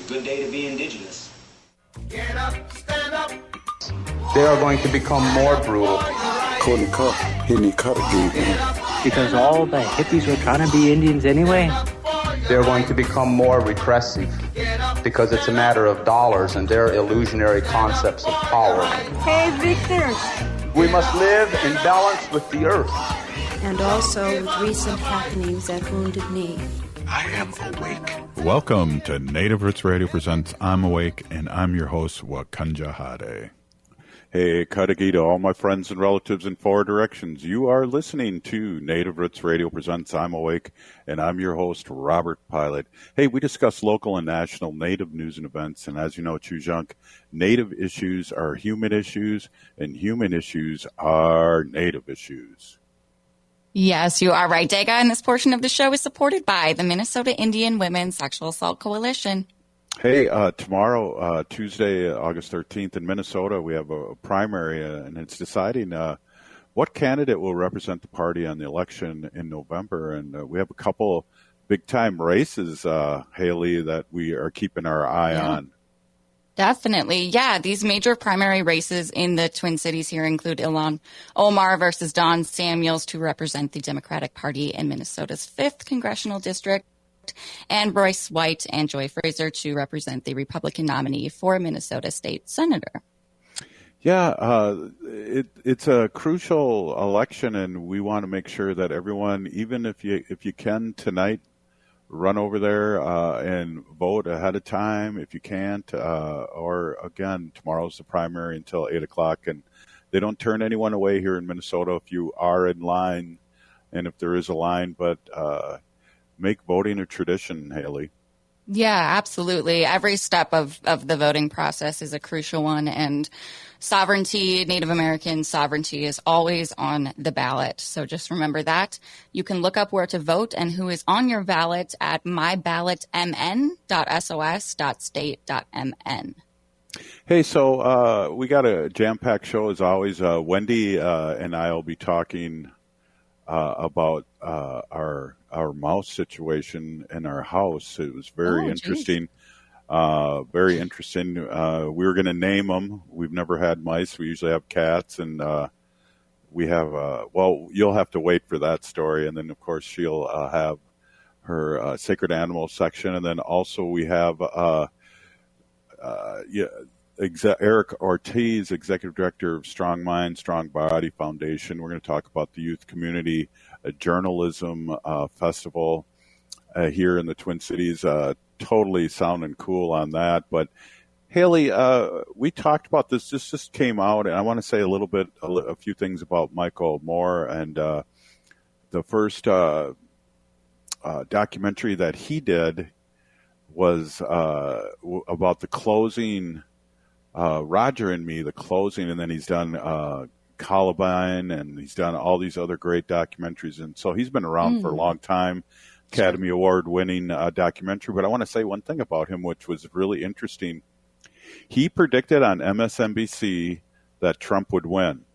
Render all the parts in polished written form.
a good day to be indigenous. Get up, stand up. They are going to become more brutal. Because all the hippies were trying to be Indians anyway. They're going to become more repressive because it's a matter of dollars and their illusionary concepts of power. Hey, Victor. We must live in balance with the earth. And also with recent happenings at Wounded Knee. I am awake. Welcome to Native Roots Radio presents I'm Awake, and I'm your host, Wakanja Hade. Hey, Kadagi to all my friends and relatives in four directions. You are listening to Native Roots Radio presents I'm Awake, and I'm your host, Robert Pilot. Hey, we discuss local and national Native news and events, and as you know, Chujunk, Native issues are human issues, and human issues are Native issues. Yes, you are right, Dega, and this portion of the show is supported by the Minnesota Indian Women's Sexual Assault Coalition. Hey, tomorrow, Tuesday, August 13th in Minnesota, we have a primary, and it's deciding what candidate will represent the party on the election in November. And we have a couple big-time races, Haley, that we are keeping our eye on. Definitely. Yeah, these major primary races in the Twin Cities here include Ilhan Omar versus Don Samuels to represent the Democratic Party in Minnesota's 5th Congressional District, and Royce White and Joy Fraser to represent the Republican nominee for Minnesota State Senator. Yeah, it's a crucial election, and we want to make sure that everyone, even if you can tonight, run over there and vote ahead of time if you can't, or again, tomorrow's the primary until 8 o'clock, and they don't turn anyone away here in Minnesota if you are in line, and if there is a line, but make voting a tradition, Haley. Yeah, absolutely. Every step of the voting process is a crucial one, and sovereignty, Native American sovereignty, is always on the ballot. So just remember that. You can look up where to vote and who is on your ballot at myballotmn.sos.state.mn. Hey, so we got a jam-packed show as always. Wendy and I will be talking about our mouse situation in our house. It was very interesting. Very interesting. We were going to name them. We've never had mice. We usually have cats, and we have. Well, you'll have to wait for that story, and then of course she'll have her sacred animal section, and then also we have Eric Ortiz, Executive Director of Strong Mind, Strong Body Foundation. We're going to talk about the Youth Community Journalism Festival here in the Twin Cities. Totally sounding cool on that. But Haley, we talked about this. This just came out, and I want to say a few things about Michael Moore and the first documentary that he did was about the closing. Roger and Me, the closing, and then he's done Columbine, and he's done all these other great documentaries, and so he's been around for a long time, Academy Award winning documentary. But I want to say one thing about him, which was really interesting. He predicted on MSNBC that Trump would win.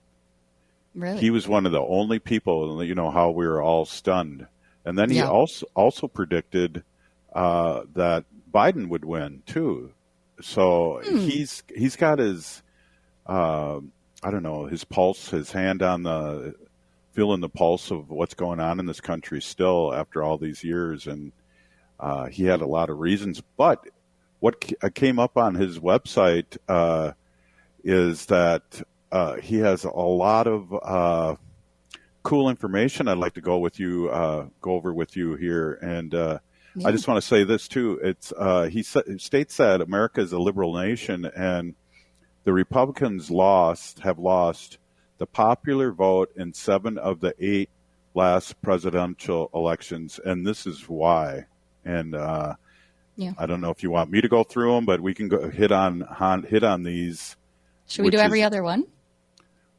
Really? He was one of the only people, you know, how we were all stunned. And then he also predicted that Biden would win too. So he's got his, I don't know, his pulse, his hand on feeling the pulse of what's going on in this country still after all these years. And he had a lot of reasons. But what came up on his website is that he has a lot of cool information I'd like to go over with you here. And I just want to say this too. It's he states that America is a liberal nation, and the Republicans have lost the popular vote in 7 of the 8 last presidential elections, and this is why. And I don't know if you want me to go through them, but we can go hit on these. Should we do every other one?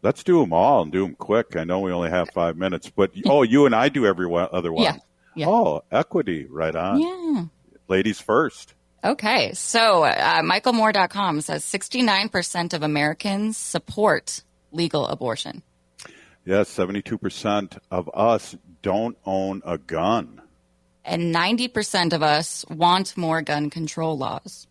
Let's do them all and do them quick. I know we only have 5 minutes, but you and I do every other one. Yeah. Oh, equity, right on. Yeah. Ladies first. Okay, so MichaelMoore.com says 69% of Americans support legal abortion. Yes, 72% of us don't own a gun. And 90% of us want more gun control laws.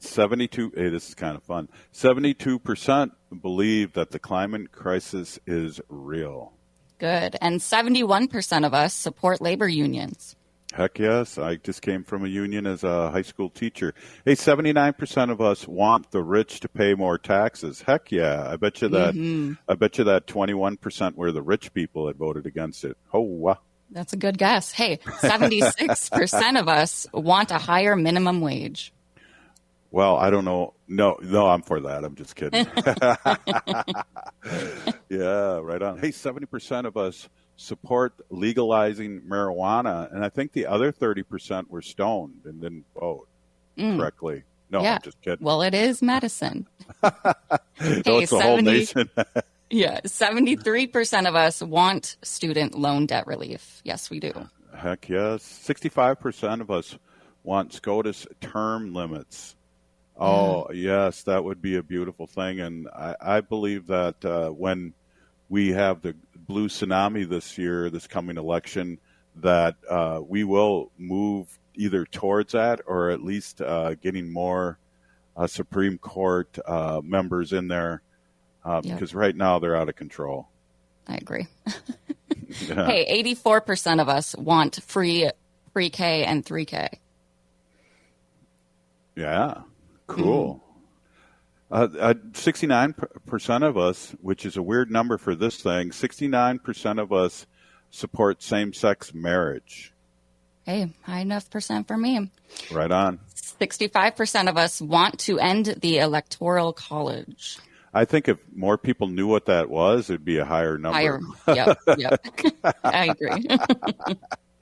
72. Hey, this is kind of fun. 72% believe that the climate crisis is real. Good. And 71% of us support labor unions. Heck yes. I just came from a union as a high school teacher. Hey, 79% of us want the rich to pay more taxes. Heck yeah. I bet you that 21% were the rich people that voted against it. Oh, wow. That's a good guess. Hey, 76% of us want a higher minimum wage. Well, I don't know. No, I'm for that. I'm just kidding. Yeah, right on. Hey, 70% of us support legalizing marijuana, and I think the other 30% were stoned and didn't vote correctly. No, yeah. I'm just kidding. Well, it is medicine. It's the whole nation. Yeah, 73% of us want student loan debt relief. Yes, we do. Heck yes. 65% of us want SCOTUS term limits. Oh, yes, that would be a beautiful thing. And I believe that when we have the blue tsunami this coming election, that we will move either towards that or at least getting more Supreme Court members in there. Because right now they're out of control. I agree. Yeah. Hey, 84% of us want free pre-K and 3K. Yeah, cool. 69% of us, which is a weird number for this thing, 69% of us support same-sex marriage. Hey, high enough percent for me. Right on. 65% of us want to end the Electoral College. I think if more people knew what that was, it'd be a higher number. Yep. I agree.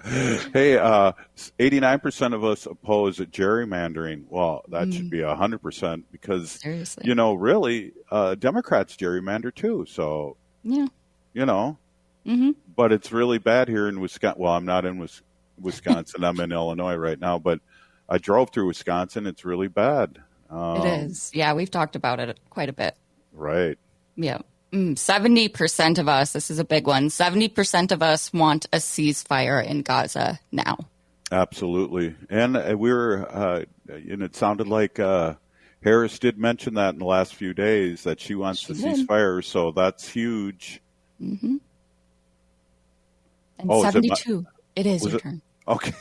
Hey, 89% of us oppose gerrymandering. Well, that should be 100% because, seriously, really, Democrats gerrymander too. So, yeah, but it's really bad here in Wisconsin. Well, I'm not in Wisconsin. I'm in Illinois right now, but I drove through Wisconsin. It's really bad. It is. Yeah, we've talked about it quite a bit. Right. Yeah. 70% of us, this is a big one, 70% of us want a ceasefire in Gaza now. Absolutely. And we were, and it sounded like Harris did mention that in the last few days, that she wants the ceasefire. So that's huge. Mm-hmm. And 72. It is your turn. Okay.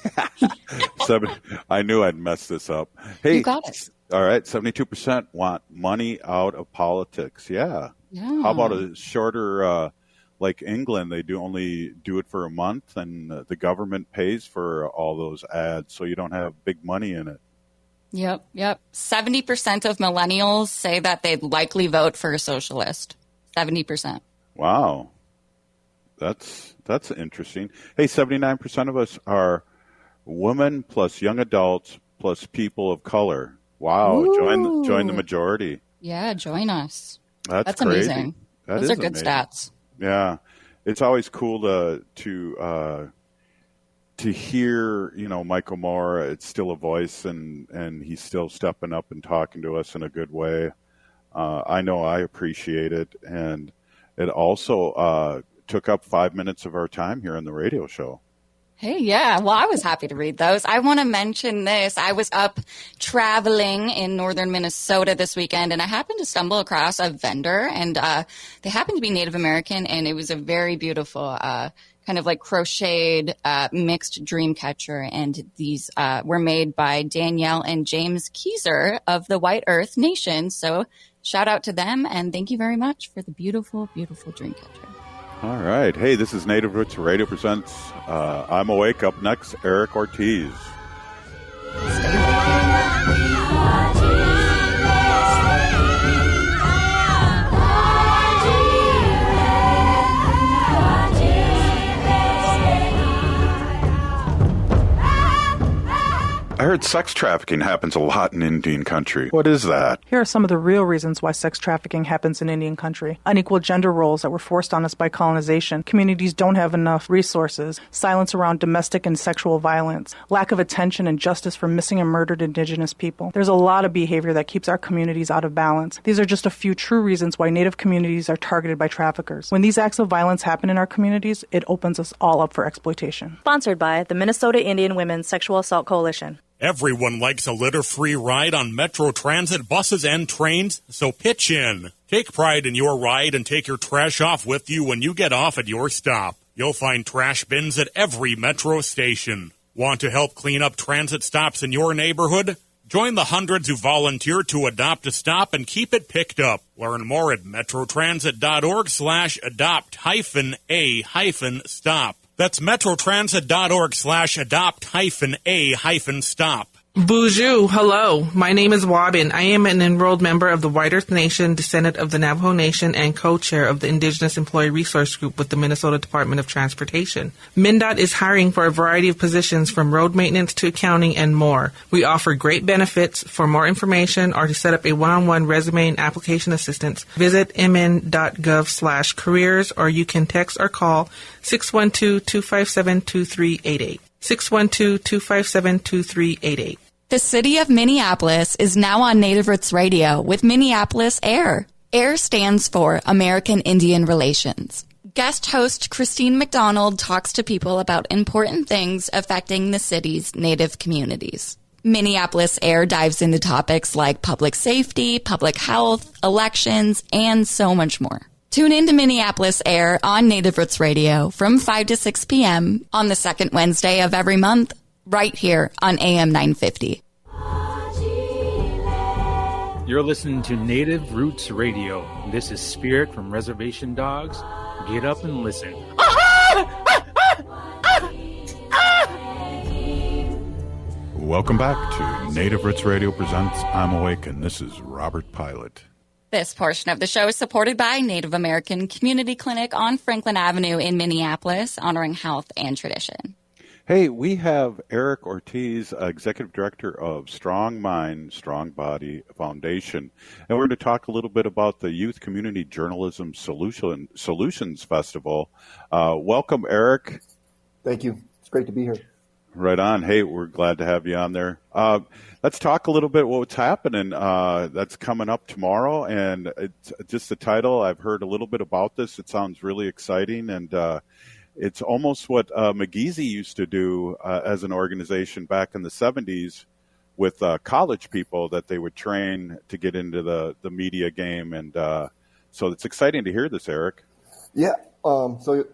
I knew I'd mess this up. Hey, you got it. All right. 72% want money out of politics. Yeah. How about a shorter, like England, they only do it for a month and the government pays for all those ads. So you don't have big money in it. Yep. 70% of millennials say that they'd likely vote for a socialist. 70%. Wow. That's interesting. Hey, 79% of us are women plus young adults plus people of color. Wow. Ooh. Join the majority. Yeah, join us. That's crazy. Amazing. Those are good stats. Yeah. It's always cool to hear, Michael Moore. It's still a voice and he's still stepping up and talking to us in a good way. I know I appreciate it. And it also took up 5 minutes of our time here on the radio show. Hey, yeah. Well, I was happy to read those. I want to mention this. I was up traveling in northern Minnesota this weekend, and I happened to stumble across a vendor, and they happened to be Native American, and it was a very beautiful kind of like crocheted mixed dream catcher, and these were made by Danielle and James Keyser of the White Earth Nation. So shout out to them, and thank you very much for the beautiful, beautiful dream catcher. All right. Hey, this is Native Roots Radio Presents I'm Awake. Up next, Eric Ortiz. I heard sex trafficking happens a lot in Indian country. What is that? Here are some of the real reasons why sex trafficking happens in Indian country. Unequal gender roles that were forced on us by colonization. Communities don't have enough resources. Silence around domestic and sexual violence. Lack of attention and justice for missing and murdered Indigenous people. There's a lot of behavior that keeps our communities out of balance. These are just a few true reasons why Native communities are targeted by traffickers. When these acts of violence happen in our communities, it opens us all up for exploitation. Sponsored by the Minnesota Indian Women's Sexual Assault Coalition. Everyone likes a litter-free ride on Metro Transit buses and trains, so pitch in. Take pride in your ride and take your trash off with you when you get off at your stop. You'll find trash bins at every Metro station. Want to help clean up transit stops in your neighborhood? Join the hundreds who volunteer to adopt a stop and keep it picked up. Learn more at metrotransit.org/adopt-a-stop. That's metrotransit.org/adopt-a-stop. Bonjour, hello. My name is Wabin. I am an enrolled member of the White Earth Nation, descendant of the Navajo Nation, and co-chair of the Indigenous Employee Resource Group with the Minnesota Department of Transportation. MnDOT is hiring for a variety of positions from road maintenance to accounting and more. We offer great benefits. For more information or to set up a one-on-one resume and application assistance, visit mn.gov/careers, or you can text or call 612-257-2388. 612-257-2388. The city of Minneapolis is now on Native Roots Radio with Minneapolis AIR. AIR stands for American Indian Relations. Guest host Christine McDonald talks to people about important things affecting the city's Native communities. Minneapolis AIR dives into topics like public safety, public health, elections, and so much more. Tune in to Minneapolis AIR on Native Roots Radio from 5 to 6 p.m. on the second Wednesday of every month, right here on AM 950. You're listening to Native Roots Radio. This is Spirit from Reservation Dogs. Get up and listen. Welcome back to Native Roots Radio presents I'm Awake, and this is Robert Pilot. This portion of the show is supported by Native American Community Clinic on Franklin Avenue in Minneapolis, honoring health and tradition. Hey, we have Eric Ortiz, Executive Director of Strong Mind, Strong Body Foundation. And we're going to talk a little bit about the Youth Community Journalism Solutions Festival. Welcome, Eric. Thank you. It's great to be here. Right on. Hey, we're glad to have you on there. Let's talk a little bit what's happening. That's coming up tomorrow. And it's just the title. I've heard a little bit about this. It sounds really exciting. And it's almost what McGeezy used to do as an organization back in the 70s with college people that they would train to get into the media game. And so it's exciting to hear this, Eric. Yeah. So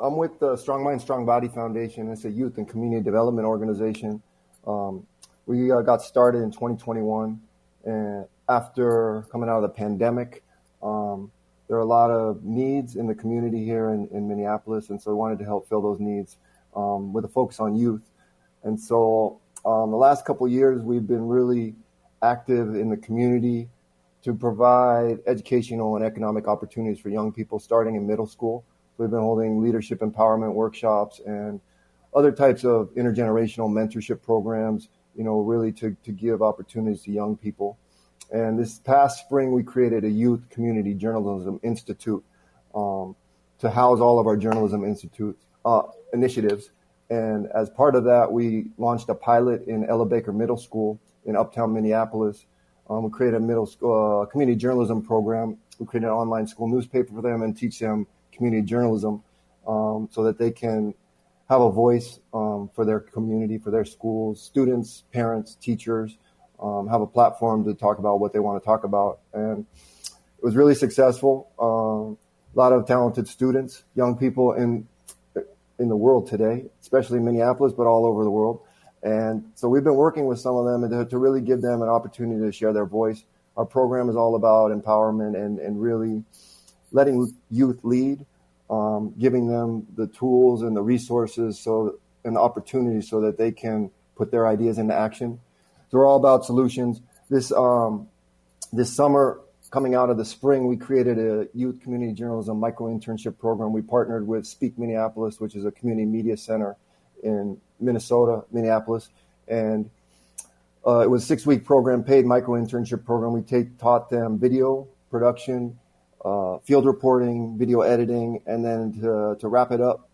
I'm with the Strong Mind, Strong Body Foundation. It's a youth and community development organization. We got started in 2021. And after coming out of the pandemic, there are a lot of needs in the community here in Minneapolis, and so we wanted to help fill those needs with a focus on youth. And so the last couple of years, we've been really active in the community to provide educational and economic opportunities for young people starting in middle school. So we've been holding leadership empowerment workshops and other types of intergenerational mentorship programs, really to give opportunities to young people. And this past spring, we created a Youth Community Journalism Institute to house all of our journalism initiatives. And as part of that, we launched a pilot in Ella Baker Middle School in uptown Minneapolis. We created a middle school community journalism program. We created an online school newspaper for them and teach them community journalism so that they can have a voice for their community, for their schools, students, parents, teachers. Have a platform to talk about what they want to talk about. And it was really successful. A lot of talented students, young people in the world today, especially in Minneapolis, but all over the world. And so we've been working with some of them to really give them an opportunity to share their voice. Our program is all about empowerment and really letting youth lead, giving them the tools and the resources and the opportunities so that they can put their ideas into action. So we're all about solutions. This summer, coming out of the spring, we created a youth community journalism micro-internship program. We partnered with Speak Minneapolis, which is a community media center in Minneapolis. And it was a 6-week program, paid micro-internship program. We taught them video production, field reporting, video editing, and then to wrap it up,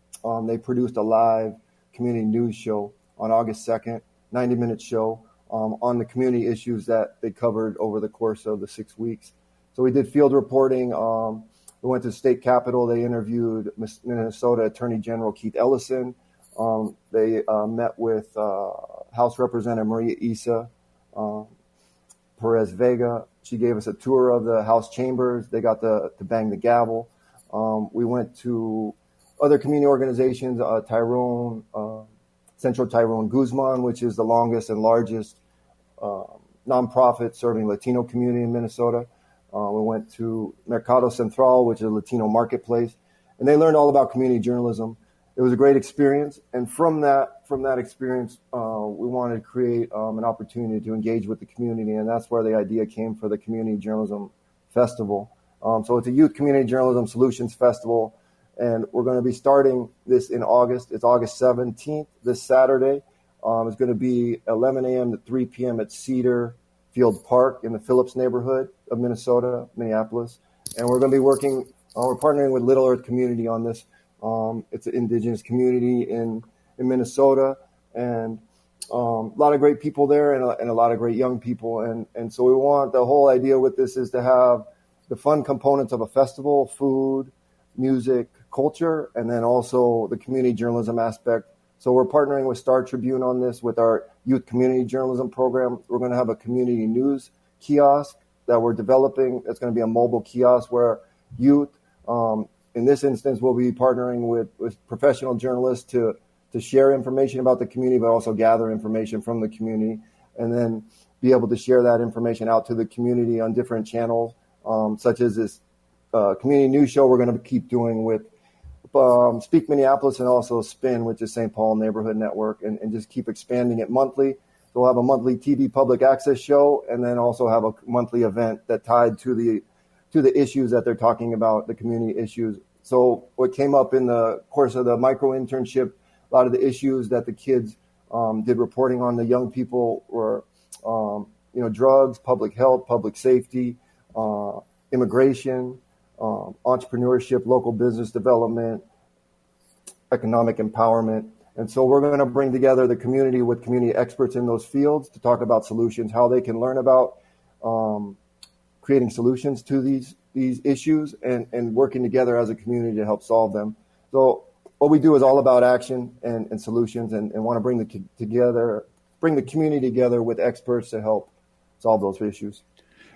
they produced a live community news show on August 2nd, 90-minute show. On the community issues that they covered over the course of the 6 weeks. So we did field reporting. We went to the state capitol. They interviewed Minnesota Attorney General Keith Ellison. They met with House Representative Maria Isa Perez Vega. She gave us a tour of the House chambers. They got to bang the gavel. We went to other community organizations, Central Tyrone Guzman, which is the longest and largest nonprofit serving Latino community in Minnesota. We went to Mercado Central, which is a Latino marketplace, and they learned all about community journalism. It was a great experience, and from that experience, we wanted to create an opportunity to engage with the community, and that's where the idea came for the Community Journalism Festival. So it's a Youth Community Journalism Solutions Festival, and we're going to be starting this in August. It's August 17th, this Saturday. It's going to be 11 a.m. to 3 p.m. at Cedar Field Park in the Phillips neighborhood of Minnesota, Minneapolis. And we're going to be we're partnering with Little Earth Community on this. It's an indigenous community in Minnesota, and a lot of great people there and a lot of great young people. And so we want, the whole idea with this is to have the fun components of a festival, food, music, culture, and then also the community journalism aspect. So we're partnering with Star Tribune on this with our youth community journalism program. We're going to have a community news kiosk that we're developing. It's going to be a mobile kiosk where youth, in this instance, we'll be partnering with professional journalists to share information about the community, but also gather information from the community, and then be able to share that information out to the community on different channels, such as this community news show we're going to keep doing with Speak Minneapolis, and also Spin, which is St. Paul Neighborhood Network, and just keep expanding it monthly. So we'll have a monthly TV public access show, and then also have a monthly event that tied to the issues that they're talking about, the community issues. So what came up in the course of the micro internship, a lot of the issues that the kids did reporting on, the young people were, drugs, public health, public safety, immigration, entrepreneurship, local business development, economic empowerment. And so we're going to bring together the community with community experts in those fields to talk about solutions, how they can learn about creating solutions to these issues and working together as a community to help solve them. So what we do is all about action and solutions, and want to bring the community together with experts to help solve those issues.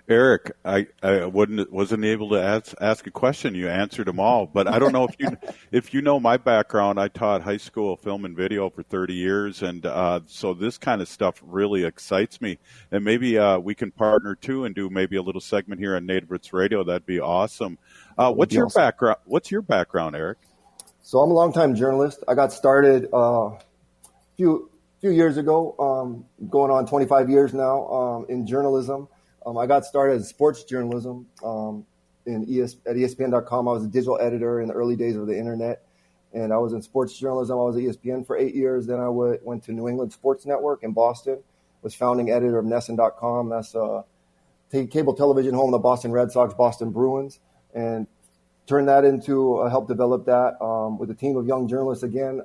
Eric, I wasn't able to ask a question. You answered them all, but I don't know if you know my background. I taught high school film and video for 30 years, and so this kind of stuff really excites me. And maybe we can partner too and do maybe a little segment here on Native Roots Radio. That'd be awesome. What's your background? What's your background, Eric? So I'm a longtime journalist. I got started a few years ago, going on 25 years now in journalism. I got started as sports journalism at ESPN.com. I was a digital editor in the early days of the internet, and I was in sports journalism. I was at ESPN for 8 years. Then I went to New England Sports Network in Boston, was founding editor of NESN.com. That's cable television home of the Boston Red Sox, Boston Bruins, and turned that into help develop that with a team of young journalists again,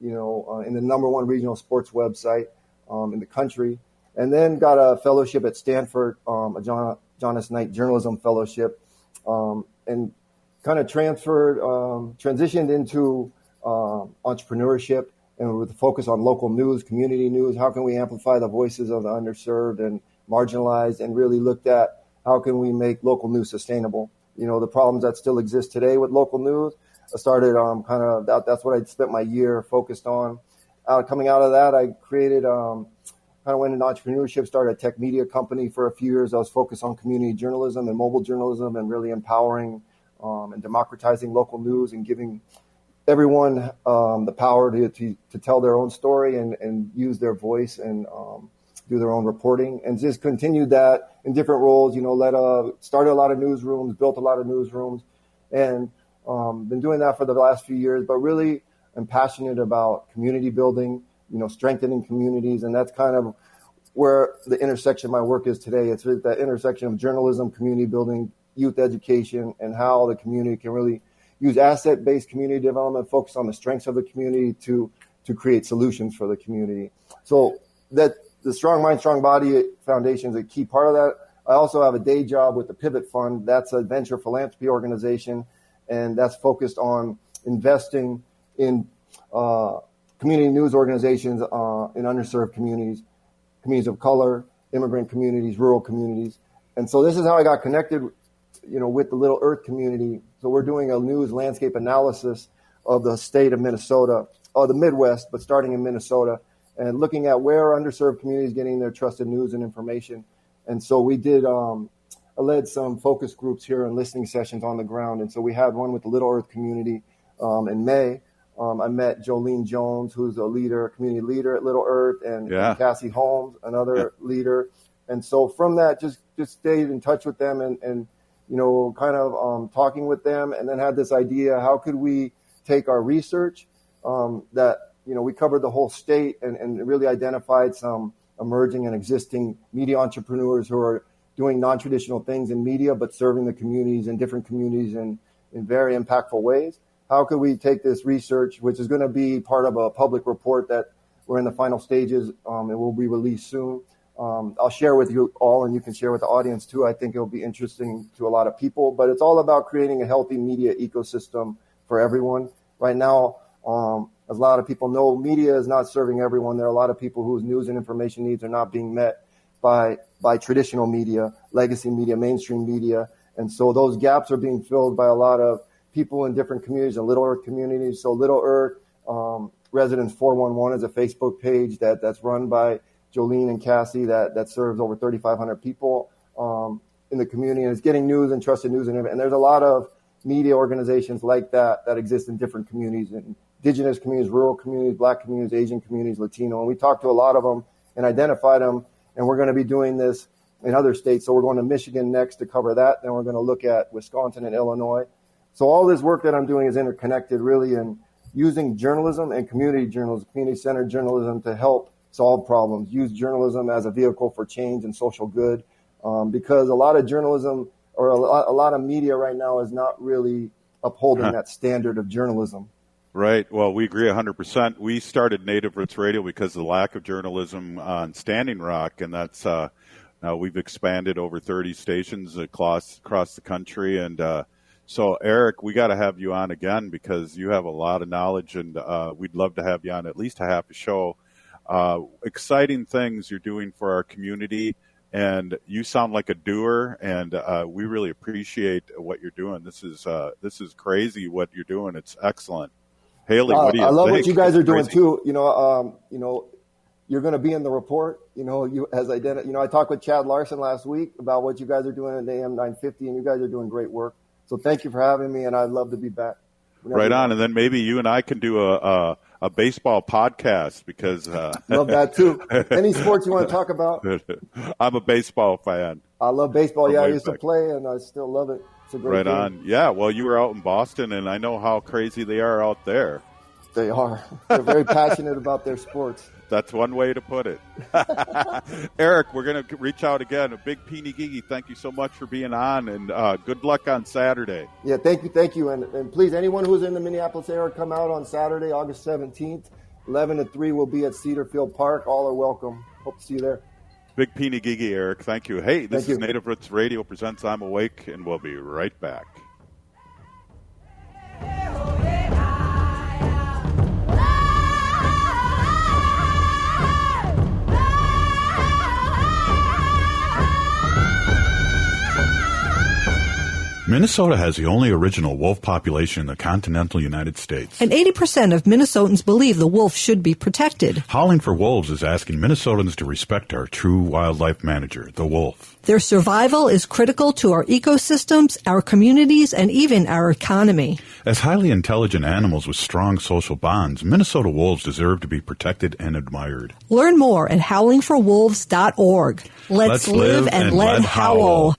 in the number one regional sports website in the country. And then got a fellowship at Stanford, a John S. Knight Journalism Fellowship, and kind of transitioned into entrepreneurship, and with a focus on local news, community news. How can we amplify the voices of the underserved and marginalized, and really looked at how can we make local news sustainable? The problems that still exist today with local news. I started that's what I spent my year focused on. Coming out of that, I created kind of went into entrepreneurship, started a tech media company for a few years. I was focused on community journalism and mobile journalism, and really empowering and democratizing local news and giving everyone the power to tell their own story and use their voice and do their own reporting, and just continued that in different roles. Started a lot of newsrooms, built a lot of newsrooms, and been doing that for the last few years. But really, I'm passionate about community building, strengthening communities, and that's kind of where the intersection of my work is today. It's that intersection of journalism, community building, youth education, and how the community can really use asset-based community development, focus on the strengths of the community to create solutions for the community. So that the Strong Mind, Strong Body Foundation is a key part of that. I also have a day job with the Pivot Fund. That's a venture philanthropy organization, and that's focused on investing in community news organizations in underserved communities, communities of color, immigrant communities, rural communities. And so this is how I got connected, with the Little Earth community. So we're doing a news landscape analysis of the state of Minnesota, or the Midwest, but starting in Minnesota, and looking at where are underserved communities getting their trusted news and information. And so we did, I led some focus groups here and listening sessions on the ground. And so we had one with the Little Earth community in May. I met Jolene Jones, who's a community leader at Little Earth, and Cassie Holmes, another leader. And so from that, just stayed in touch with them and kind of talking with them, and then had this idea, how could we take our research that, we covered the whole state and really identified some emerging and existing media entrepreneurs who are doing non-traditional things in media, but serving the communities and different communities in very impactful ways. How could we take this research, which is going to be part of a public report that we're in the final stages, and will be released soon. I'll share with you all, and you can share with the audience too. I think it'll be interesting to a lot of people, but it's all about creating a healthy media ecosystem for everyone. Right now, as a lot of people know, media is not serving everyone. There are a lot of people whose news and information needs are not being met by traditional media, legacy media, mainstream media. And so those gaps are being filled by a lot of people in different communities, and Little Earth communities. So Little Earth Residents 411 is a Facebook page that's run by Jolene and Cassie that serves over 3,500 people in the community, and it's getting news and trusted news. And there's a lot of media organizations like that exist in different communities, indigenous communities, rural communities, Black communities, Asian communities, Latino. And we talked to a lot of them and identified them, and we're going to be doing this in other states. So we're going to Michigan next to cover that. Then we're going to look at Wisconsin and Illinois. So all this work that I'm doing is interconnected, really, and using journalism and community journalism, community-centered journalism to help solve problems, use journalism as a vehicle for change and social good, because a lot of journalism or a lot of media right now is not really upholding that standard of journalism. Right. Well, we agree 100%. We started Native Roots Radio because of the lack of journalism on Standing Rock, and that's now we've expanded over 30 stations across the country. And so, Eric, we got to have you on again because you have a lot of knowledge, and we'd love to have you on at least a half a show. Exciting things you're doing for our community, and you sound like a doer, and we really appreciate what you're doing. This is crazy what you're doing. It's excellent. Haley, what do you think? I love what you guys are doing too. You're going to be in the report. I talked with Chad Larson last week about what you guys are doing at AM 950, and you guys are doing great work. So thank you for having me, and I'd love to be back. Right on, and then maybe you and I can do a baseball podcast because love that too. Any sports you want to talk about? I'm a baseball fan. I love baseball. I used to play, and I still love it. It's a great game. On. Yeah, well, you were out in Boston, and I know how crazy they are out there. They are. They're very passionate about their sports. That's one way to put it. Eric, we're going to reach out again. A big Peeny Gigi, thank you so much for being on, and good luck on Saturday. Yeah, thank you. And please, anyone who's in the Minneapolis area, come out on Saturday, August 17th. 11 to 3 will be at Cedar Field Park. All are welcome. Hope to see you there. Big Peeny Gigi, Eric. Thank you. Hey, this is Native Roots Radio presents I'm Awake, and we'll be right back. Minnesota has the only original wolf population in the continental United States. And 80% of Minnesotans believe the wolf should be protected. Howling for Wolves is asking Minnesotans to respect our true wildlife manager, the wolf. Their survival is critical to our ecosystems, our communities, and even our economy. As highly intelligent animals with strong social bonds, Minnesota wolves deserve to be protected and admired. Learn more at howlingforwolves.org. Let's live and let howl.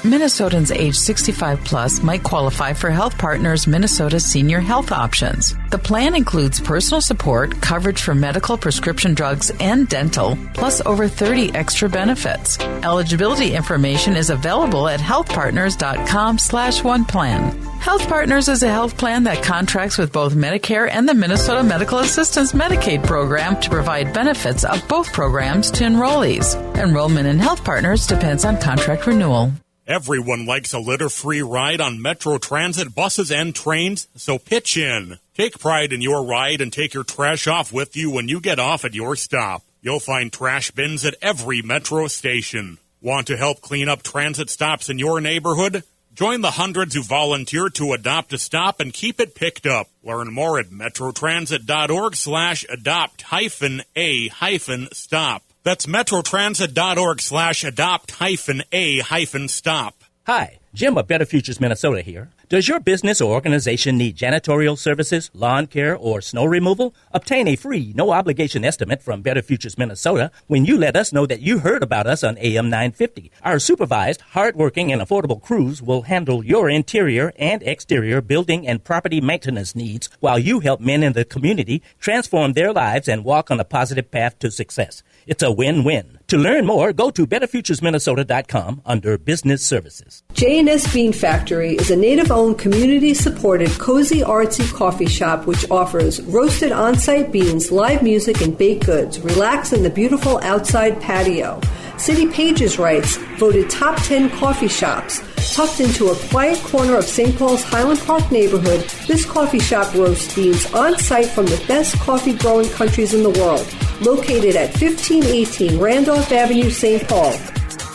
Minnesotans age 65 plus might qualify for Health Partners Minnesota Senior Health Options. The plan includes personal support, coverage for medical, prescription drugs, and dental, plus over 30 extra benefits. Eligibility information is available at healthpartners.com/oneplan. Health Partners is a health plan that contracts with both Medicare and the Minnesota Medical Assistance Medicaid program to provide benefits of both programs to enrollees. Enrollment in Health Partners depends on contract renewal. Everyone likes a litter-free ride on Metro Transit buses and trains, so pitch in. Take pride in your ride and take your trash off with you when you get off at your stop. You'll find trash bins at every Metro station. Want to help clean up transit stops in your neighborhood? Join the hundreds who volunteer to adopt a stop and keep it picked up. Learn more at metrotransit.org/adopt-a-stop. That's metrotransit.org/adopt-a-stop. Hi, Jim of Better Futures Minnesota here. Does your business or organization need janitorial services, lawn care, or snow removal? Obtain a free, no-obligation estimate from Better Futures Minnesota when you let us know that you heard about us on AM 950. Our supervised, hard-working, and affordable crews will handle your interior and exterior building and property maintenance needs while you help men in the community transform their lives and walk on a positive path to success. It's a win-win. To learn more, go to betterfuturesminnesota.com under Business Services. J&S Bean Factory is a native-owned, community-supported, cozy, artsy coffee shop which offers roasted on-site beans, live music, and baked goods. Relax in the beautiful outside patio. City Pages writes, voted top 10 coffee shops. Tucked into a quiet corner of St. Paul's Highland Park neighborhood, this coffee shop roasts beans on-site from the best coffee-growing countries in the world. Located at 1518 Randolph Avenue, St. Paul.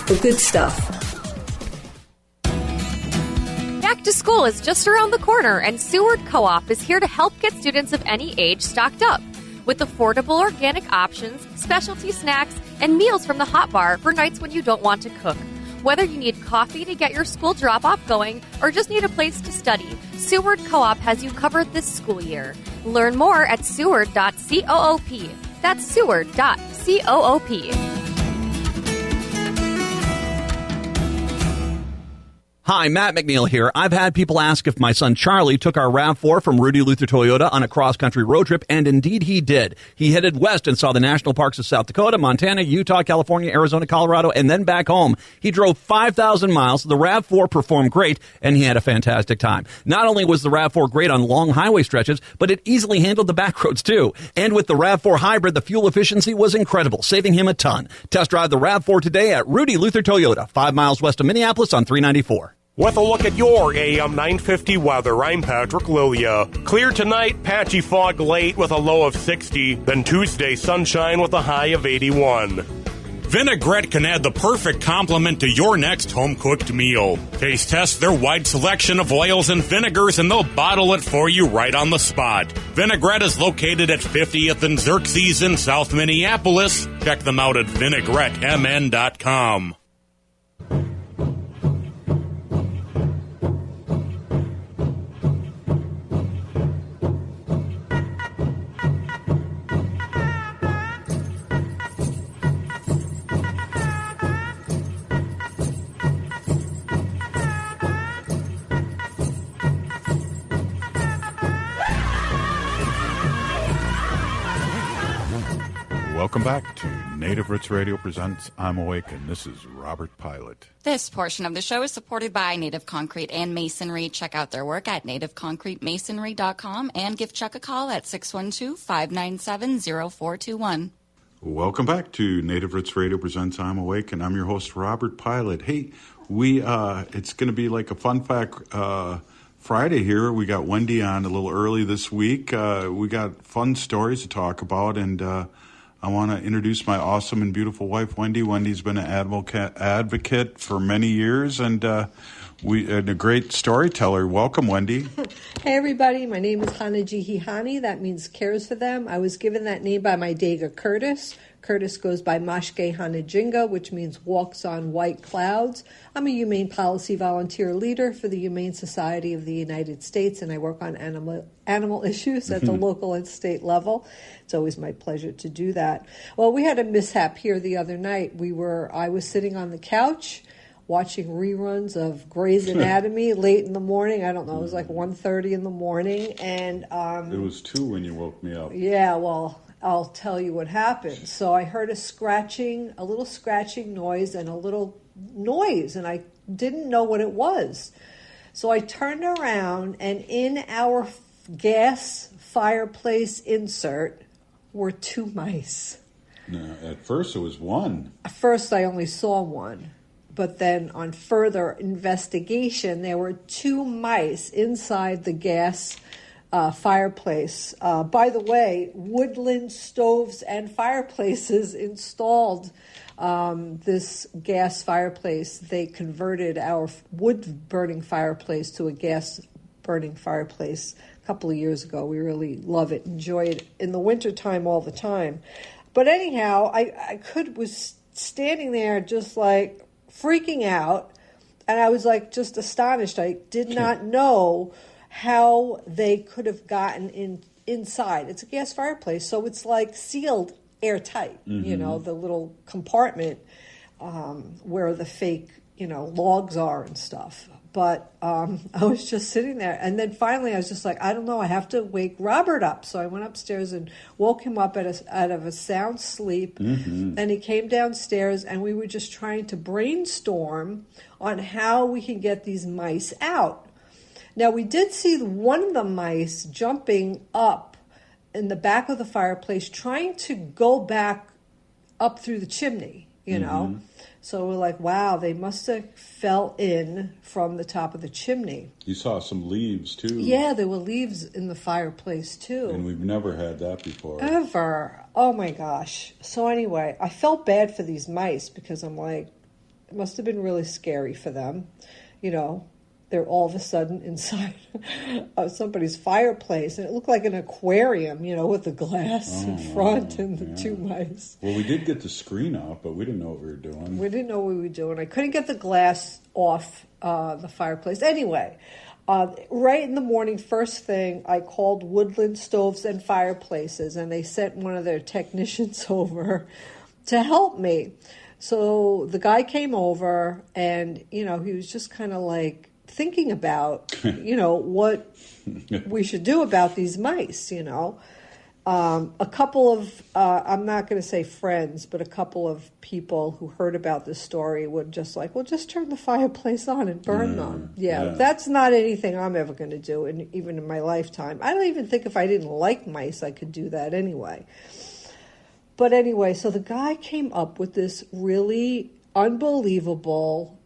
The good stuff. Back to school is just around the corner, and Seward Co-op is here to help get students of any age stocked up with affordable organic options, specialty snacks, and meals from the hot bar for nights when you don't want to cook. Whether you need coffee to get your school drop-off going or just need a place to study, Seward Co-op has you covered this school year. Learn more at seward.coop. That's seward.coop. Hi, Matt McNeil here. I've had people ask if my son Charlie took our RAV4 from Rudy Luther Toyota on a cross-country road trip, and indeed he did. He headed west and saw the national parks of South Dakota, Montana, Utah, California, Arizona, Colorado, and then back home. He drove 5,000 miles. The RAV4 performed great, and he had a fantastic time. Not only was the RAV4 great on long highway stretches, but it easily handled the back roads too. And with the RAV4 Hybrid, the fuel efficiency was incredible, saving him a ton. Test drive the RAV4 today at Rudy Luther Toyota, 5 miles west of Minneapolis on 394. With a look at your AM 950 weather, I'm Patrick Lilia. Clear tonight, patchy fog late with a low of 60. Then Tuesday, sunshine with a high of 81. Vinaigrette can add the perfect complement to your next home-cooked meal. Taste test their wide selection of oils and vinegars, and they'll bottle it for you right on the spot. Vinaigrette is located at 50th and Xerxes in South Minneapolis. Check them out at vinaigrettemn.com. Welcome back to Native Roots Radio presents I'm Awake, and this is Robert Pilot. This portion of the show is supported by Native Concrete and Masonry. Check out their work at nativeconcretemasonry.com and give Chuck a call at 612-597-0421. Welcome back to Native Roots Radio presents I'm Awake, and I'm your host, Robert Pilot. Hey, it's going to be like a fun fact Friday here. We got Wendy on a little early this week. We got fun stories to talk about, and I want to introduce my awesome and beautiful wife, Wendy. Wendy's been an advocate for many years, and a great storyteller. Welcome, Wendy. Hey, everybody. My name is Hanajihihani. That means cares for them. I was given that name by my Dega Curtis. Curtis goes by Mashke Hanajinga, which means walks on white clouds. I'm a humane policy volunteer leader for the Humane Society of the United States, and I work on animal issues at the local and state level. It's always my pleasure to do that. Well, we had a mishap here the other night. I was sitting on the couch watching reruns of Grey's Anatomy late in the morning. I don't know, it was like 1:30 in the morning. And it was 2 when you woke me up. Yeah, well, I'll tell you what happened. So I heard a little scratching noise and a little noise, and I didn't know what it was. So I turned around, and in our gas fireplace insert were 2 mice. No, at first it was 1. At first I only saw 1. But then on further investigation, there were 2 mice inside the gas fireplace. By the way, Woodland Stoves and Fireplaces installed this gas fireplace. They converted our wood-burning fireplace to a gas-burning fireplace a couple of years ago. We really love it, enjoy it in the wintertime all the time. But anyhow, I was standing there just like freaking out, and I was like just astonished. I did not know how they could have gotten inside. It's a gas fireplace, so it's like sealed airtight, you know, the little compartment where the fake, you know, logs are and stuff. But I was just sitting there, and then finally I was just like, I don't know, I have to wake Robert up. So I went upstairs and woke him up out of a sound sleep, and he came downstairs, and we were just trying to brainstorm on how we can get these mice out. Now, we did see one of the mice jumping up in the back of the fireplace, trying to go back up through the chimney, you know. So we're like, wow, they must have fell in from the top of the chimney. You saw some leaves, too. Yeah, there were leaves in the fireplace, too. And we've never had that before. Ever. Oh, my gosh. So anyway, I felt bad for these mice because I'm like, it must have been really scary for them. You know, they're all of a sudden inside of somebody's fireplace. And it looked like an aquarium, you know, with the glass in front and the 2 mice. Well, we did get the screen off, but we didn't know what we were doing. We didn't know what we were doing. I couldn't get the glass off the fireplace. Anyway, right in the morning, first thing, I called Woodland Stoves and Fireplaces, and they sent one of their technicians over to help me. So the guy came over, and, you know, he was just kind of like thinking about, you know, what we should do about these mice, you know. A couple of, I'm not going to say friends, but a couple of people who heard about this story would just like, well, just turn the fireplace on and burn them. Yeah, that's not anything I'm ever going to do, even in my lifetime. I don't even think if I didn't like mice, I could do that anyway. But anyway, so the guy came up with this really unbelievable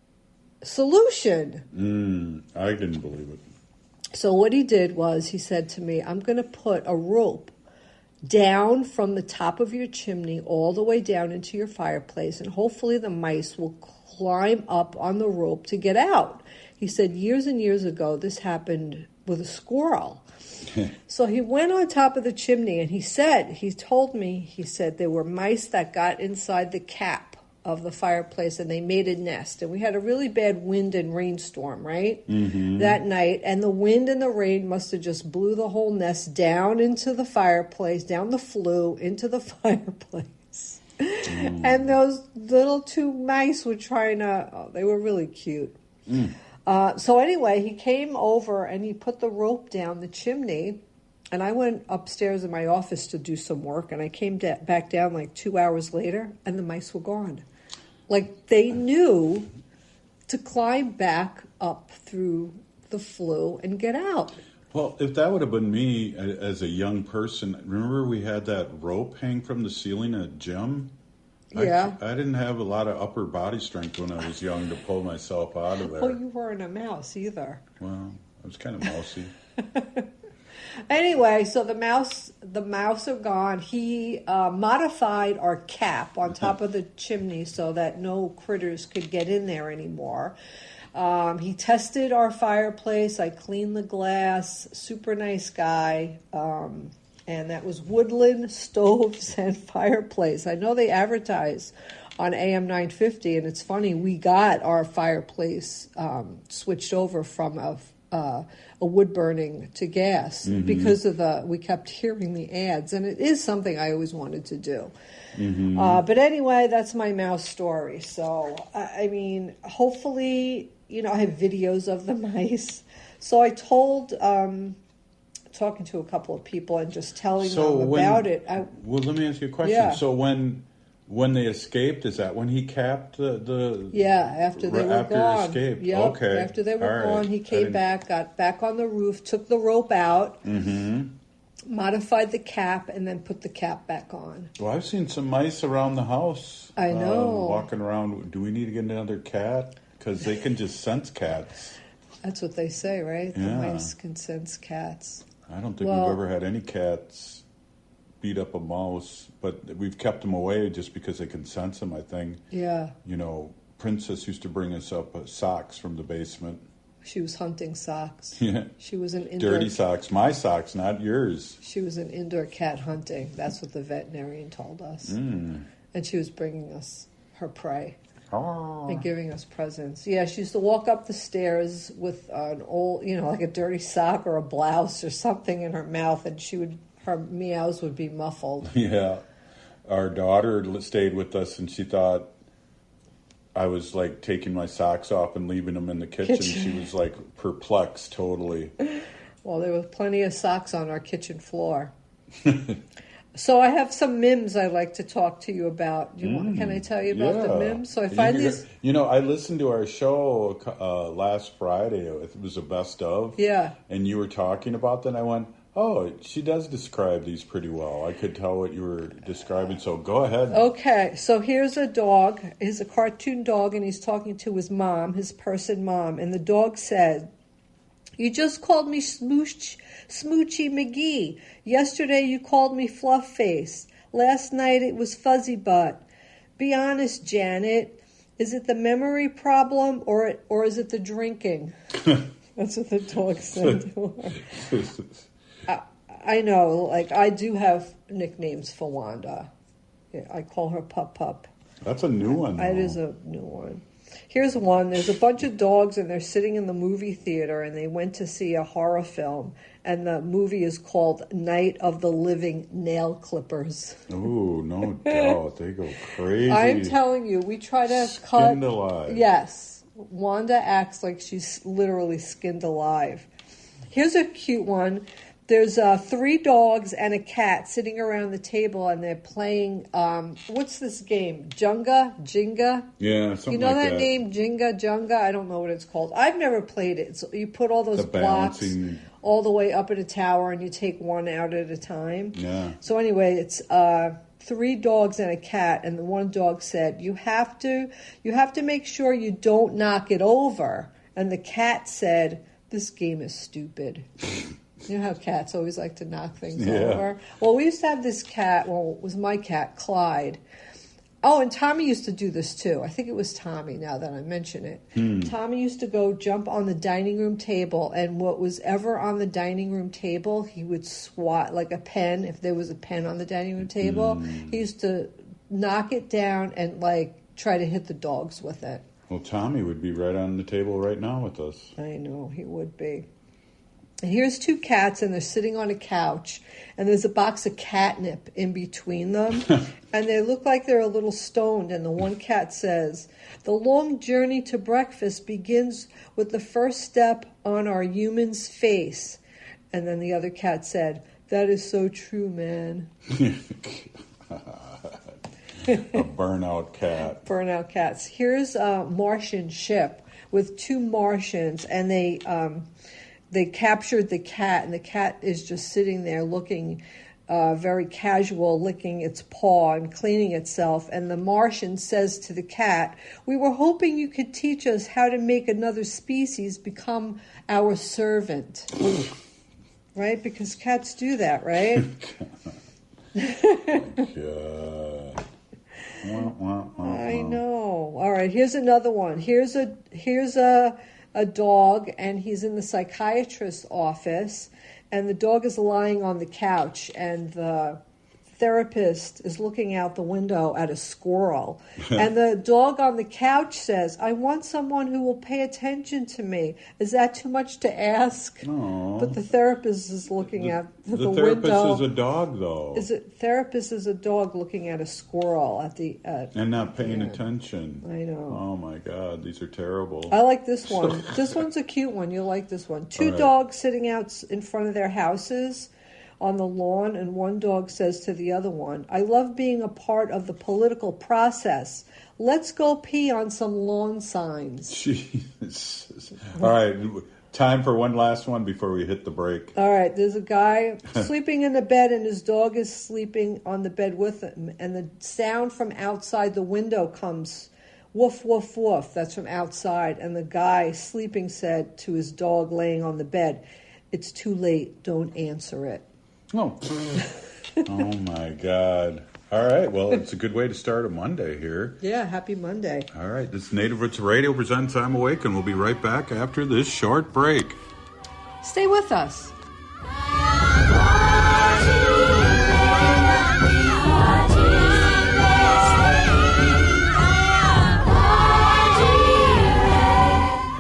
solution. I didn't believe it. So what he did was he said to me, I'm going to put a rope down from the top of your chimney all the way down into your fireplace, and hopefully the mice will climb up on the rope to get out. He said years and years ago this happened with a squirrel. So he went on top of the chimney, and he told me there were mice that got inside the cap of the fireplace, and they made a nest. And we had a really bad wind and rainstorm, right? That night. And the wind and the rain must have just blew the whole nest down into the fireplace, down the flue into the fireplace. And those little 2 mice were trying to, they were really cute. So anyway, he came over and he put the rope down the chimney, and I went upstairs in my office to do some work, and I came back down like 2 hours later, and the mice were gone. Like they knew to climb back up through the flue and get out. Well, if that would have been me as a young person, remember we had that rope hang from the ceiling at gym? Yeah. I didn't have a lot of upper body strength when I was young to pull myself out of there. Well, you weren't a mouse either. Well, I was kind of mousy. Anyway, so the mouse are gone. He modified our cap on top of the chimney so that no critters could get in there anymore. He tested our fireplace. I cleaned the glass. Super nice guy. And that was Woodland Stoves and Fireplace. I know they advertise on AM 950, and it's funny, we got our fireplace switched over from a wood burning to gas because of we kept hearing the ads, and it is something I always wanted to do. But anyway, that's my mouse story. So, I mean, hopefully, you know, I have videos of the mice. So I told, talking to a couple of people and just telling them about it. Well, let me ask you a question. Yeah. So when they escaped, is that when he capped the yeah, after they were gone. Escaped. Yep. Okay. After they were gone, he came back, got back on the roof, took the rope out, modified the cap and then put the cap back on. Well, I've seen some mice around the house. I know. Walking around. Do we need to get another cat? Because they can just sense cats. That's what they say, right? Yeah. The mice can sense cats. I don't think we've ever had any cats beat up a mouse, but we've kept them away just because they can sense them, I think. Yeah. You know, Princess used to bring us up socks from the basement. She was hunting socks. Yeah. She was an indoor... Dirty socks. My socks, not yours. She was an indoor cat hunting. That's what the veterinarian told us. And she was bringing us her prey. Oh. And giving us presents. Yeah, she used to walk up the stairs with an old, like a dirty sock or a blouse or something in her mouth, and her meows would be muffled. Yeah. Our daughter stayed with us, and she thought I was like taking my socks off and leaving them in the kitchen. She was like perplexed totally. Well, there were plenty of socks on our kitchen floor. So I have some memes I'd like to talk to you about. Can I tell you about the memes? So I find these... I listened to our show last Friday. It was a best of. Yeah. And you were talking about that, and I went, oh, she does describe these pretty well. I could tell what you were describing, so go ahead. Okay, so here's a dog. He's a cartoon dog, and he's talking to his mom, his person mom, and the dog said, "You just called me Smoochy McGee. Yesterday you called me Fluff Face. Last night it was Fuzzy Butt. Be honest, Janet. Is it the memory problem or is it the drinking?" That's what the dog said to her. I know, like, I do have nicknames for Wanda. Yeah, I call her Pup Pup. That's a new one. It is a new one. Here's one. There's a bunch of dogs, and they're sitting in the movie theater, and they went to see a horror film, and the movie is called Night of the Living Nail Clippers. Oh, no doubt. They go crazy. I'm telling you, we try to Skinned alive. Yes. Wanda acts like she's literally skinned alive. Here's a cute one. There's 3 dogs and a cat sitting around the table, and they're playing, what's this game? Jenga? Yeah, something like that. You know that name, Jenga? I don't know what it's called. I've never played it. So you put all those blocks all the way up in a tower, and you take one out at a time. Yeah. So anyway, it's 3 dogs and a cat, and the one dog said, you have to make sure you don't knock it over. And the cat said, "This game is stupid." You know how cats always like to knock things over? Well, we used to have this cat. Well, it was my cat, Clyde. Oh, and Tommy used to do this too. I think it was Tommy, now that I mention it. Tommy used to go jump on the dining room table, and what was ever on the dining room table, he would swat like a pen. If there was a pen on the dining room table, he used to knock it down and like try to hit the dogs with it. Well, Tommy would be right on the table right now with us. I know, he would be. And here's 2 cats, and they're sitting on a couch, and there's a box of catnip in between them, and they look like they're a little stoned, and the one cat says, "The long journey to breakfast begins with the first step on our human's face." And then the other cat said, "That is so true, man." A burnout cat. Burnout cats. Here's a Martian ship with 2 Martians, and they captured the cat, and the cat is just sitting there looking very casual, licking its paw and cleaning itself. And the Martian says to the cat, "We were hoping you could teach us how to make another species become our servant." Right? Because cats do that, right? God. I know. All right, here's another one. Here's a dog, and he's in the psychiatrist's office, and the dog is lying on the couch, and the therapist is looking out the window at a squirrel. And the dog on the couch says, "I want someone who will pay attention to me. Is that too much to ask?" Aww. But the therapist is looking at the window. The therapist is a dog, though. Therapist is a dog looking at a squirrel and not paying attention. I know. Oh my God, these are terrible. I like this one. This one's a cute one. You'll like this one. 2 dogs sitting out in front of their houses on the lawn, and one dog says to the other one, "I love being a part of the political process. Let's go pee on some lawn signs." Jesus. All right. Time for one last one before we hit the break. All right, there's a guy sleeping in the bed and his dog is sleeping on the bed with him. And the sound from outside the window comes, woof, woof, woof. That's from outside. And the guy sleeping said to his dog laying on the bed, "It's too late. Don't answer it." Oh. Oh, my God. All right. Well, it's a good way to start a Monday here. Yeah, happy Monday. All right. This is Native Roots Radio presents I'm Awake, and we'll be right back after this short break. Stay with us.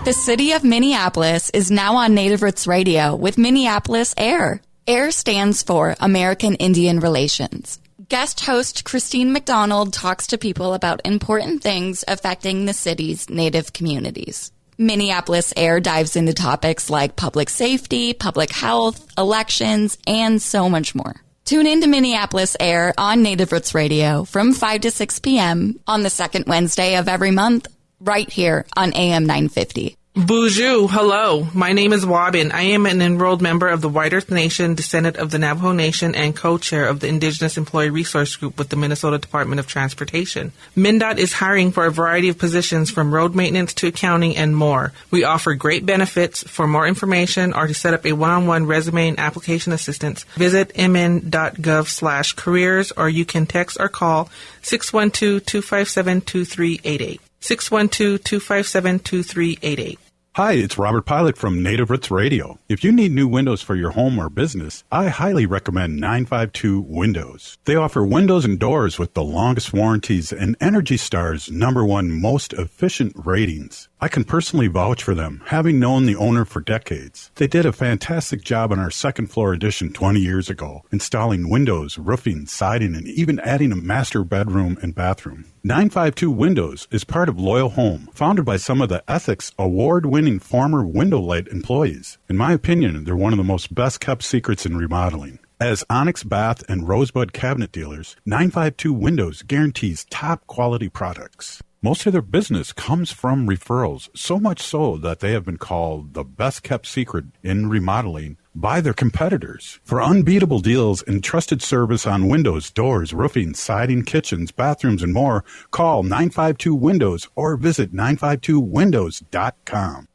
The city of Minneapolis is now on Native Roots Radio with Minneapolis AIR. AIR stands for American Indian Relations. Guest host Christine McDonald talks to people about important things affecting the city's Native communities. Minneapolis AIR dives into topics like public safety, public health, elections, and so much more. Tune in to Minneapolis AIR on Native Roots Radio from 5 to 6 p.m. on the second Wednesday of every month, right here on AM 950. Bonjour, hello. My name is Wabin. I am an enrolled member of the White Earth Nation, descendant of the Navajo Nation, and co-chair of the Indigenous Employee Resource Group with the Minnesota Department of Transportation. MnDOT is hiring for a variety of positions from road maintenance to accounting and more. We offer great benefits. For more information or to set up a one-on-one resume and application assistance, visit mn.gov/careers, or you can text or call 612-257-2388. 612-257-2388. Hi, it's Robert Pilot from Native Roots Radio. If you need new windows for your home or business, I highly recommend 952 Windows. They offer windows and doors with the longest warranties and Energy Star's #1 most efficient ratings. I can personally vouch for them, having known the owner for decades. They did a fantastic job on our second floor addition 20 years ago, installing windows, roofing, siding, and even adding a master bedroom and bathroom. 952 Windows is part of Loyal Home, founded by some of the Ethics Award-winning former Window Light employees. In my opinion, they're one of the most best-kept secrets in remodeling. As Onyx Bath and Rosebud cabinet dealers, 952 Windows guarantees top-quality products. Most of their business comes from referrals, so much so that they have been called the best-kept secret in remodeling by their competitors. For unbeatable deals and trusted service on windows, doors, roofing, siding, kitchens, bathrooms, and more, call 952 Windows or visit 952windows.com.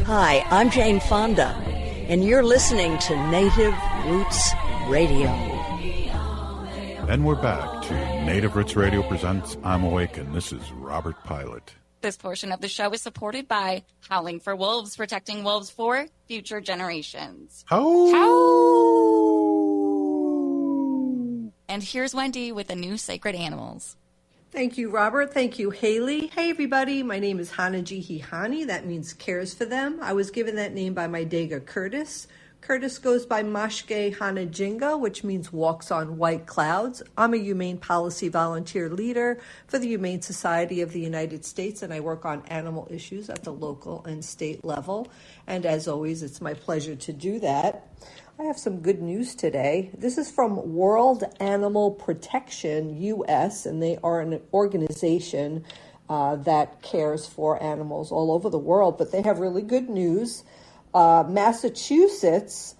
Hi, I'm Jane Fonda, and you're listening to Native Roots Radio. And we're back to Native Roots Radio presents I'm Awake, and this is Robert Pilot. This portion of the show is supported by Howling for Wolves, protecting wolves for future generations. Howl! And here's Wendy with the new Sacred Animals. Thank you, Robert. Thank you, Haley. Hey, everybody. My name is Hanaji Hihani. That means cares for them. I was given that name by my Dega Curtis. Curtis goes by Mashke Hanajinga, which means walks on white clouds. I'm a humane policy volunteer leader for the Humane Society of the United States, and I work on animal issues at the local and state level. And as always, it's my pleasure to do that. I have some good news today. This is from World Animal Protection US, and they are an organization that cares for animals all over the world, but they have really good news. Massachusetts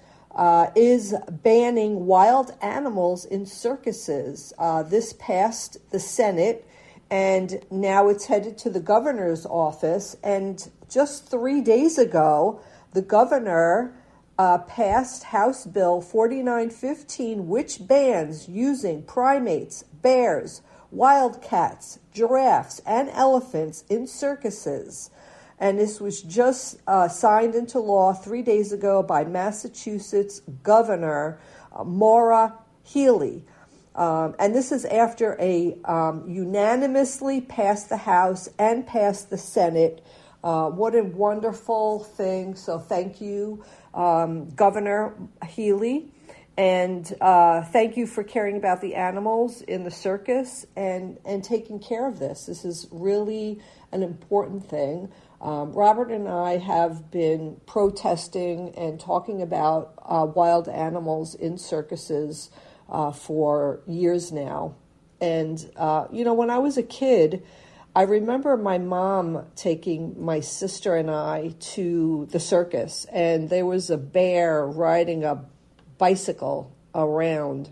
is banning wild animals in circuses. This passed the Senate, and now it's headed to the governor's office. And just 3 days ago, the governor passed House Bill 4915, which bans using primates, bears, wildcats, giraffes, and elephants in circuses. And this was just signed into law 3 days ago by Massachusetts Governor Maura Healey. And this is after a unanimously passed the House and passed the Senate. What a wonderful thing. So thank you, Governor Healey. And thank you for caring about the animals in the circus and taking care of this. This is really an important thing. Robert and I have been protesting and talking about wild animals in circuses for years now. And, when I was a kid, I remember my mom taking my sister and I to the circus, and there was a bear riding a bicycle around.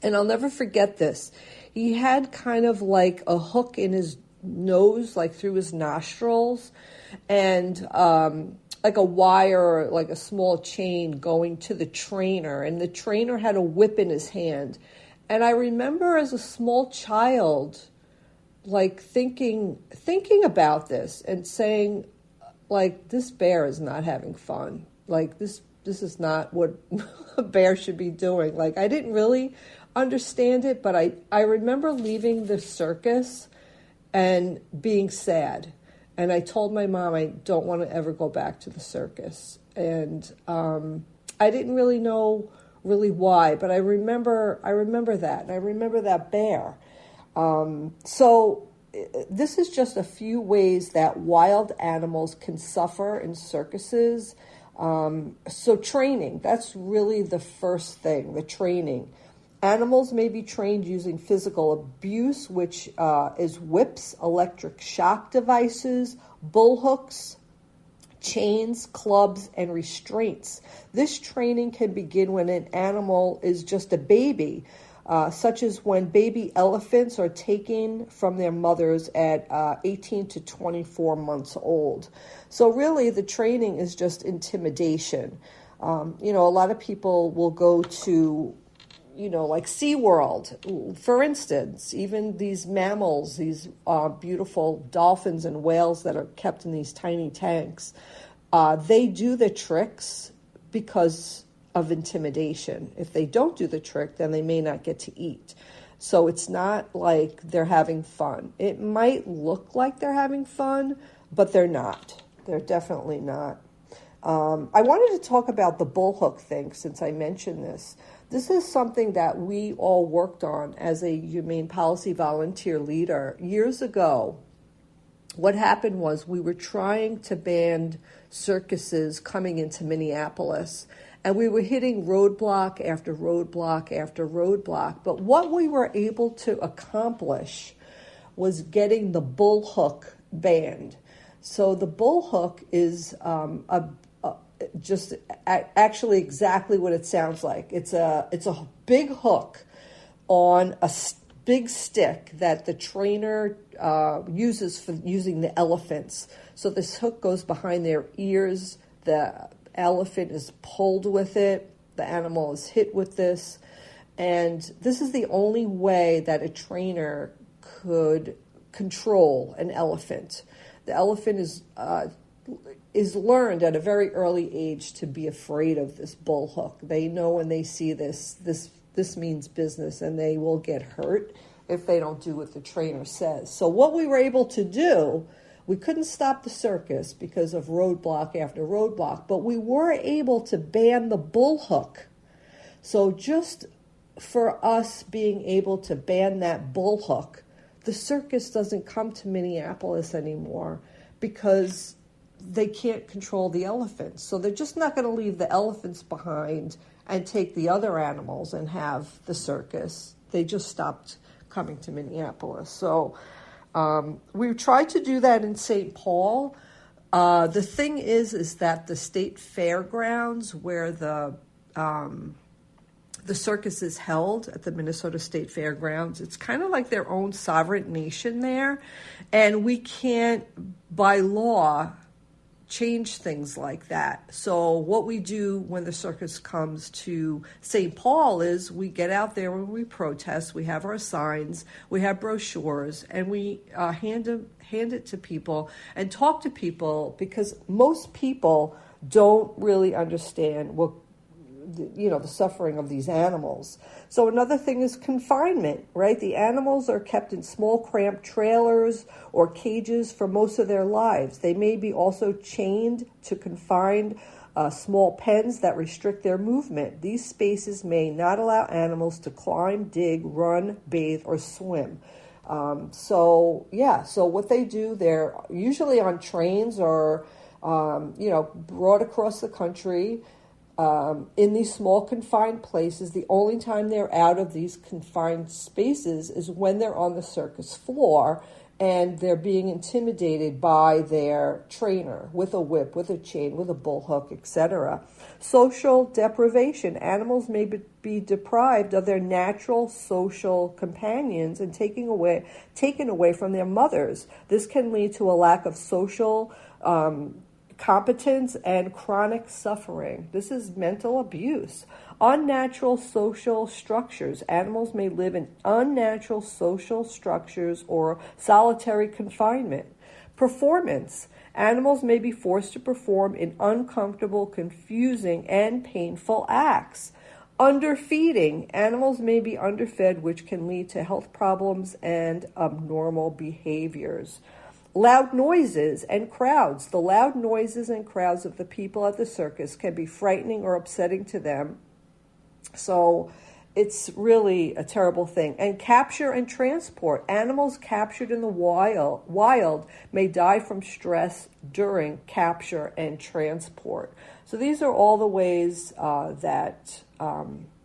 And I'll never forget this. He had kind of like a hook in his nose, like through his nostrils, and like a wire, like a small chain going to the trainer. And the trainer had a whip in his hand. And I remember as a small child, like thinking about this and saying, like, this bear is not having fun. Like, this is not what a bear should be doing. Like, I didn't really understand it, but I remember leaving the circus and being sad. And I told my mom I don't want to ever go back to the circus. And I didn't really know why, but I remember that. And I remember that bear. So this is just a few ways that wild animals can suffer in circuses. So training, that's really the first thing, the training. Animals may be trained using physical abuse, which is whips, electric shock devices, bull hooks, chains, clubs, and restraints. This training can begin when an animal is just a baby, such as when baby elephants are taken from their mothers at 18 to 24 months old. So really the training is just intimidation. A lot of people will go to like SeaWorld, for instance, even these mammals, these beautiful dolphins and whales that are kept in these tiny tanks, they do the tricks because of intimidation. If they don't do the trick, then they may not get to eat. So it's not like they're having fun. It might look like they're having fun, but they're not. They're definitely not. I wanted to talk about the bullhook thing since I mentioned this. This is something that we all worked on as a humane policy volunteer leader years ago. What happened was we were trying to ban circuses coming into Minneapolis, and we were hitting roadblock after roadblock after roadblock. But what we were able to accomplish was getting the bullhook banned. So the bullhook is actually exactly what it sounds like. It's a big hook on a big stick that the trainer uses for using the elephants. So this hook goes behind their ears. The elephant is pulled with it. The animal is hit with this. And this is the only way that a trainer could control an elephant. The elephant is learned at a very early age to be afraid of this bull hook. They know when they see this means business, and they will get hurt if they don't do what the trainer says. So what we were able to do, we couldn't stop the circus because of roadblock after roadblock, but we were able to ban the bull hook. So just for us being able to ban that bull hook, the circus doesn't come to Minneapolis anymore because they can't control the elephants. So they're just not going to leave the elephants behind and take the other animals and have the circus. They just stopped coming to Minneapolis. So we tried to do that in St. Paul. The thing is that the state fairgrounds where the circus is held at the Minnesota State Fairgrounds, it's kind of like their own sovereign nation there. And we can't, by law, change things like that. So what we do when the circus comes to St. Paul is we get out there and we protest. We have our signs, we have brochures, and we hand it to people and talk to people, because most people don't really understand what the suffering of these animals. So another thing is confinement, right? The animals are kept in small, cramped trailers or cages for most of their lives. They may be also chained to confined small pens that restrict their movement. These spaces may not allow animals to climb, dig, run, bathe, or swim. So what they do, they're usually on trains or, brought across the country in these small confined places. The only time they're out of these confined spaces is when they're on the circus floor, and they're being intimidated by their trainer with a whip, with a chain, with a bull hook, etc. Social deprivation. Animals may be deprived of their natural social companions and taken away from their mothers. This can lead to a lack of social competence and chronic suffering. This is mental abuse. Unnatural social structures. Animals may live in unnatural social structures or solitary confinement. Performance. Animals may be forced to perform in uncomfortable, confusing, and painful acts. Underfeeding. Animals may be underfed, which can lead to health problems and abnormal behaviors. Loud noises and crowds. The loud noises and crowds of the people at the circus can be frightening or upsetting to them. So it's really a terrible thing. And capture and transport. Animals captured in the wild may die from stress during capture and transport. So these are all the ways that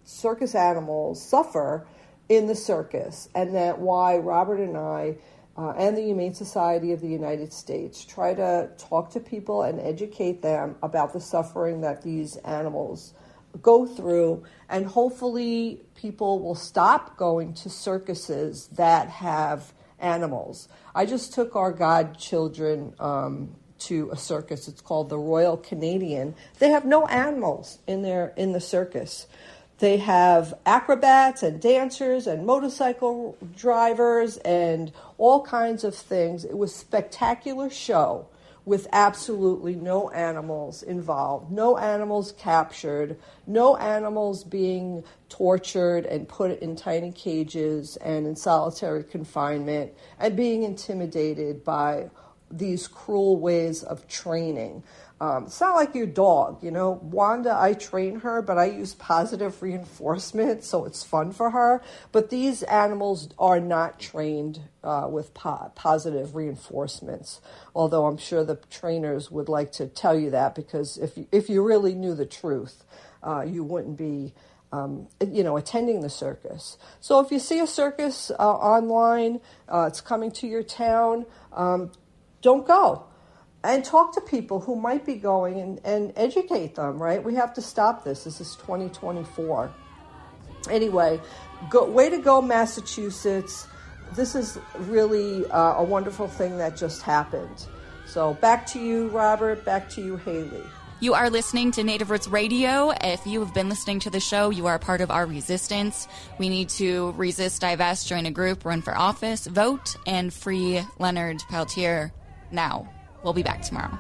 circus animals suffer in the circus, and that why Robert and I and the Humane Society of the United States try to talk to people and educate them about the suffering that these animals go through, and hopefully people will stop going to circuses that have animals. I just took our godchildren to a circus. It's called the Royal Canadian. They have no animals in the circus. They have acrobats and dancers and motorcycle drivers and all kinds of things. It was a spectacular show with absolutely no animals involved, no animals captured, no animals being tortured and put in tiny cages and in solitary confinement and being intimidated by these cruel ways of training. It's not like your dog, Wanda, I train her, but I use positive reinforcement, so it's fun for her. But these animals are not trained with positive reinforcements, although I'm sure the trainers would like to tell you that, because if you really knew the truth, you wouldn't be attending the circus. So if you see a circus online, it's coming to your town, don't go. And talk to people who might be going and educate them, right? We have to stop this. This is 2024. Anyway, way to go, Massachusetts. This is really a wonderful thing that just happened. So back to you, Robert. Back to you, Haley. You are listening to Native Roots Radio. If you have been listening to the show, you are a part of our resistance. We need to resist, divest, join a group, run for office, vote, and free Leonard Peltier now. We'll be back tomorrow.